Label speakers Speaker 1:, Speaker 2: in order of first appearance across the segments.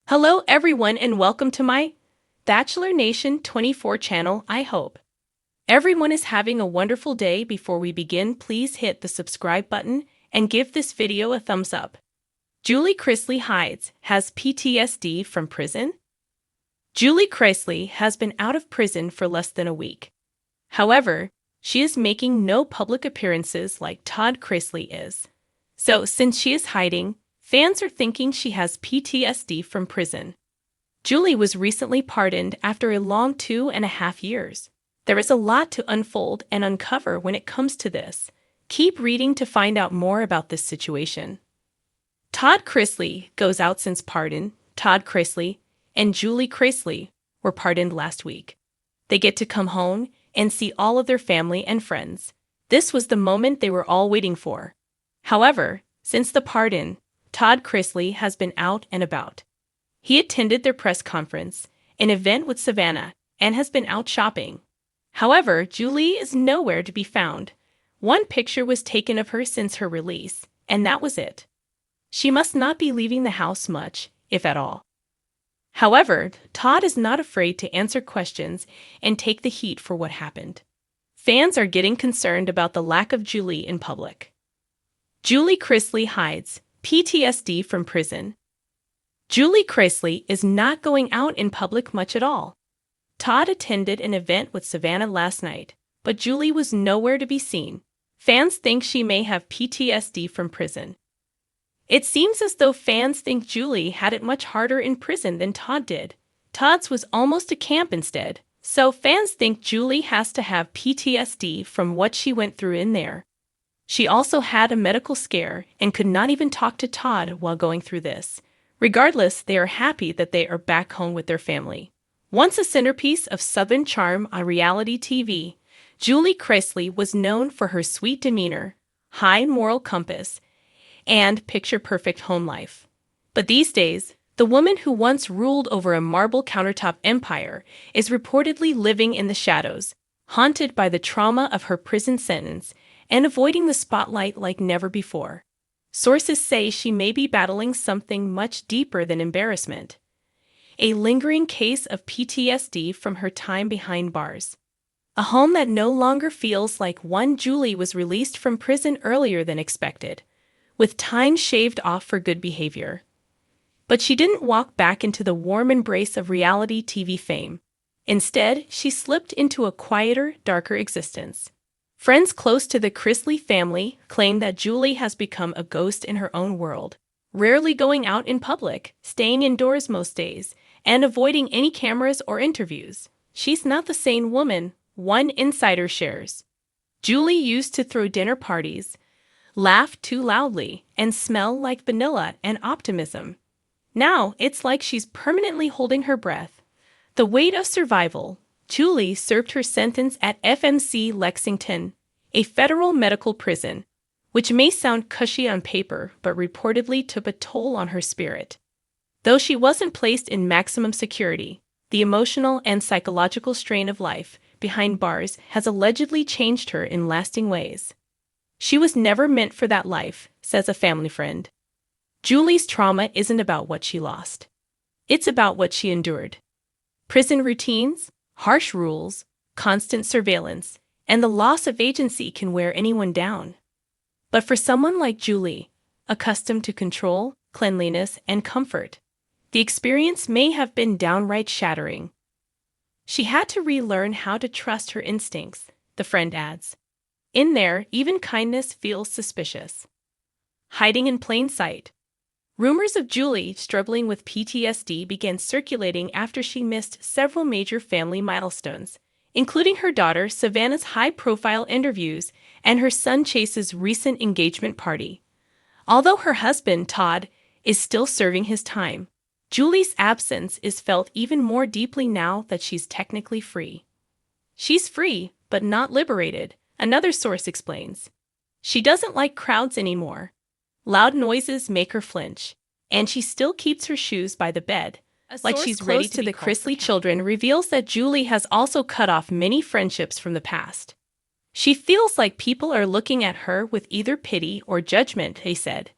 Speaker 1: Hello everyone and welcome to my Bachelor Nation 24 channel. I hope everyone is having a wonderful day. Before we begin, please hit the subscribe button and give this video a thumbs up. Julie Chrisley has PTSD from prison. Julie Chrisley has been out of prison for less than a week. However, she is making no public appearances like Todd Chrisley is. So, since she is hiding, fans are thinking she has PTSD from prison. Julie was recently pardoned after a long 2.5 years. There is a lot to unfold and uncover when it comes to this. Keep reading to find out more about this situation. Todd Chrisley goes out since pardon. Todd Chrisley and Julie Chrisley were pardoned last week. They get to come home and see all of their family and friends. This was the moment they were all waiting for. However, since the pardon, Todd Chrisley has been out and about. He attended their press conference, an event with Savannah, and has been out shopping. However, Julie is nowhere to be found. One picture was taken of her since her release, and that was it. She must not be leaving the house much, if at all. However, Todd is not afraid to answer questions and take the heat for what happened. Fans are getting concerned about the lack of Julie in public. Julie Chrisley hides PTSD from prison. Julie Chrisley is not going out in public much at all. Todd attended an event with Savannah last night, but Julie was nowhere to be seen. Fans think she may have PTSD from prison. It seems as though fans think Julie had it much harder in prison than Todd did. Todd's was almost a camp instead, so fans think Julie has to have PTSD from what she went through in there. She also had a medical scare and could not even talk to Todd while going through this. Regardless, they are happy that they are back home with their family. Once a centerpiece of Southern charm on reality TV, Julie Chrisley was known for her sweet demeanor, high moral compass, and picture-perfect home life. But these days, the woman who once ruled over a marble countertop empire is reportedly living in the shadows, haunted by the trauma of her prison sentence and avoiding the spotlight like never before. Sources say she may be battling something much deeper than embarrassment, a lingering case of PTSD from her time behind bars. A home that no longer feels like one. Julie was released from prison earlier than expected, with time shaved off for good behavior. But she didn't walk back into the warm embrace of reality TV fame. Instead, she slipped into a quieter, darker existence. Friends close to the Chrisley family claim that Julie has become a ghost in her own world, rarely going out in public, staying indoors most days, and avoiding any cameras or interviews. She's not the same woman, one insider shares. Julie used to throw dinner parties, laugh too loudly, and smell like vanilla and optimism. Now, it's like she's permanently holding her breath. The weight of survival. Julie served her sentence at FMC Lexington, a federal medical prison, which may sound cushy on paper but reportedly took a toll on her spirit. Though she wasn't placed in maximum security, the emotional and psychological strain of life behind bars has allegedly changed her in lasting ways. She was never meant for that life, says a family friend. Julie's trauma isn't about what she lost. It's about what she endured. Prison routines, harsh rules, constant surveillance, and the loss of agency can wear anyone down. But for someone like Julie, accustomed to control, cleanliness, and comfort, the experience may have been downright shattering. She had to relearn how to trust her instincts, the friend adds. In there, even kindness feels suspicious. Hiding in plain sight. Rumors of Julie struggling with PTSD began circulating after she missed several major family milestones, including her daughter Savannah's high-profile interviews and her son Chase's recent engagement party. Although her husband, Todd, is still serving his time, Julie's absence is felt even more deeply now that she's technically free. She's free, but not liberated, another source explains. She doesn't like crowds anymore. Loud noises make her flinch, and she still keeps her shoes by the bed, like she's ready to the Chrisley children reveals that Julie has also cut off many friendships from the past. She feels like people are looking at her with either pity or judgment, they said.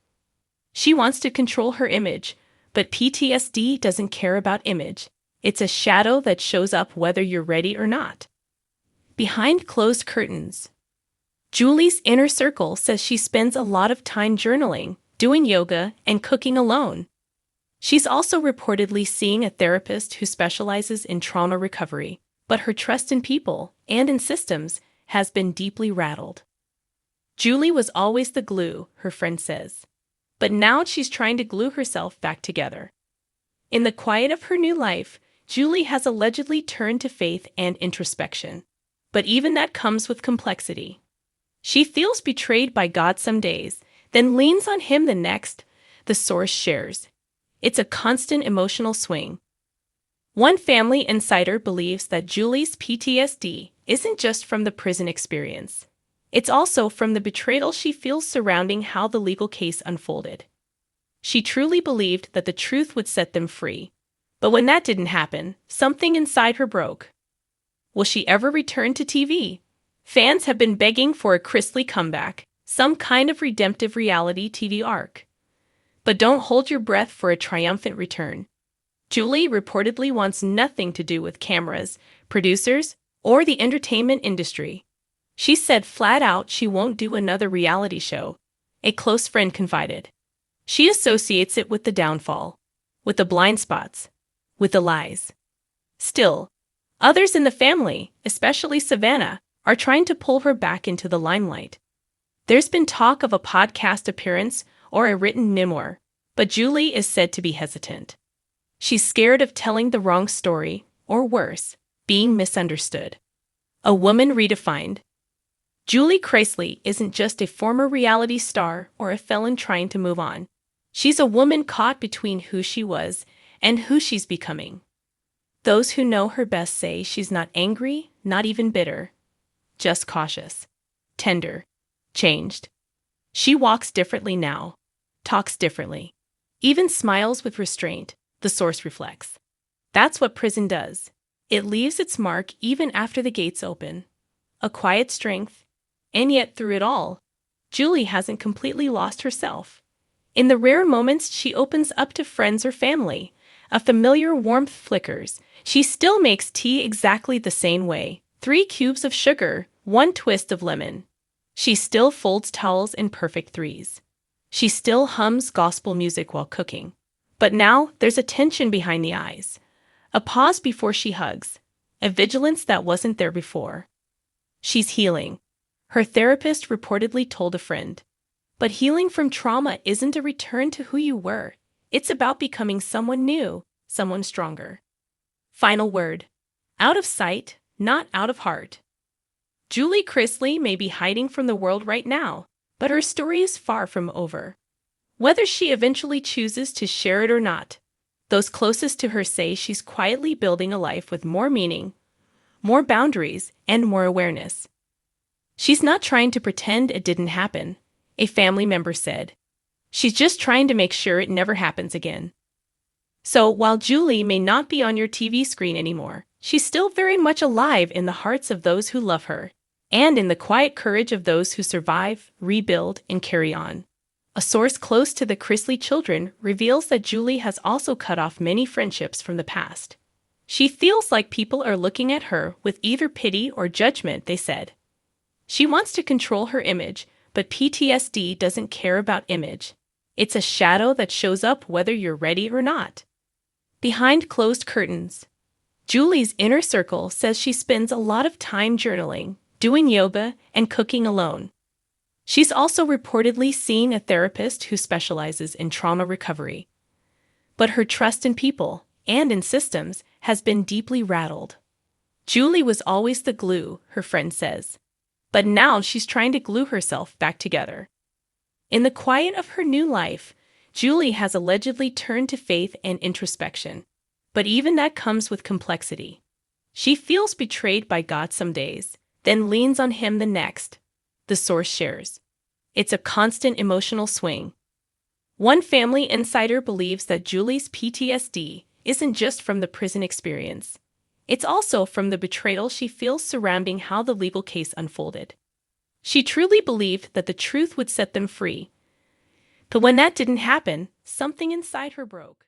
Speaker 1: She wants to control her image, But PTSD doesn't care about image. It's a shadow that shows up whether you're ready or not. Behind closed curtains. Julie's inner circle says she spends a lot of time journaling, doing yoga, and cooking alone. She's also reportedly seeing a therapist who specializes in trauma recovery, but her trust in people and in systems has been deeply rattled. Julie was always the glue, her friend says. But now she's trying to glue herself back together. In the quiet of her new life, Julie has allegedly turned to faith and introspection. But even that comes with complexity. She feels betrayed by God some days, then leans on him the next, the source shares. It's a constant emotional swing. One family insider believes that Julie's PTSD isn't just from the prison experience. It's also from the betrayal she feels surrounding how the legal case unfolded. She truly believed that the truth would set them free. But when that didn't happen, something inside her broke. Will she ever return to TV? Fans have been begging for a Chrisley comeback, some kind of redemptive reality TV arc. But don't hold your breath for a triumphant return. Julie reportedly wants nothing to do with cameras, producers, or the entertainment industry. She said flat out she won't do another reality show, a close friend confided. She associates it with the downfall, with the blind spots, with the lies. Still, others in the family, especially Savannah, are trying to pull her back into the limelight. There's been talk of a podcast appearance or a written memoir, but Julie is said to be hesitant. She's scared of telling the wrong story, or worse, being misunderstood. A woman redefined. Julie Chrisley isn't just a former reality star or a felon trying to move on. She's a woman caught between who she was and who she's becoming. Those who know her best say she's not angry, not even bitter, just cautious, tender, changed. She walks differently now, talks differently, even smiles with restraint, the source reflects. That's what prison does. It leaves its mark even after the gates open. A quiet strength, and yet through it all, Julie hasn't completely lost herself. In the rare moments she opens up to friends or family, a familiar warmth flickers. She still makes tea exactly the same way, 3 cubes of sugar, 1 twist of lemon. She still folds towels in perfect threes. She still hums gospel music while cooking. But now there's a tension behind the eyes, a pause before she hugs, a vigilance that wasn't there before. She's healing, her therapist reportedly told a friend. But healing from trauma isn't a return to who you were. It's about becoming someone new, someone stronger. Final word. Out of sight, not out of heart. Julie Chrisley may be hiding from the world right now, but her story is far from over. Whether she eventually chooses to share it or not, those closest to her say she's quietly building a life with more meaning, more boundaries, and more awareness. She's not trying to pretend it didn't happen, a family member said. She's just trying to make sure it never happens again. So while Julie may not be on your TV screen anymore, she's still very much alive in the hearts of those who love her, and in the quiet courage of those who survive, rebuild, and carry on. A source close to the Chrisley children reveals that Julie has also cut off many friendships from the past. She feels like people are looking at her with either pity or judgment, they said. She wants to control her image, but PTSD doesn't care about image. It's a shadow that shows up whether you're ready or not. Behind closed curtains. Julie's inner circle says she spends a lot of time journaling, doing yoga, and cooking alone. She's also reportedly seeing a therapist who specializes in trauma recovery. But her trust in people and in systems has been deeply rattled. Julie was always the glue, her friend says. But now she's trying to glue herself back together. In the quiet of her new life, Julie has allegedly turned to faith and introspection. But even that comes with complexity. She feels betrayed by God some days, then leans on him the next, the source shares. It's a constant emotional swing. One family insider believes that Julie's PTSD isn't just from the prison experience. It's also from the betrayal she feels surrounding how the legal case unfolded. She truly believed that the truth would set them free. But when that didn't happen, something inside her broke.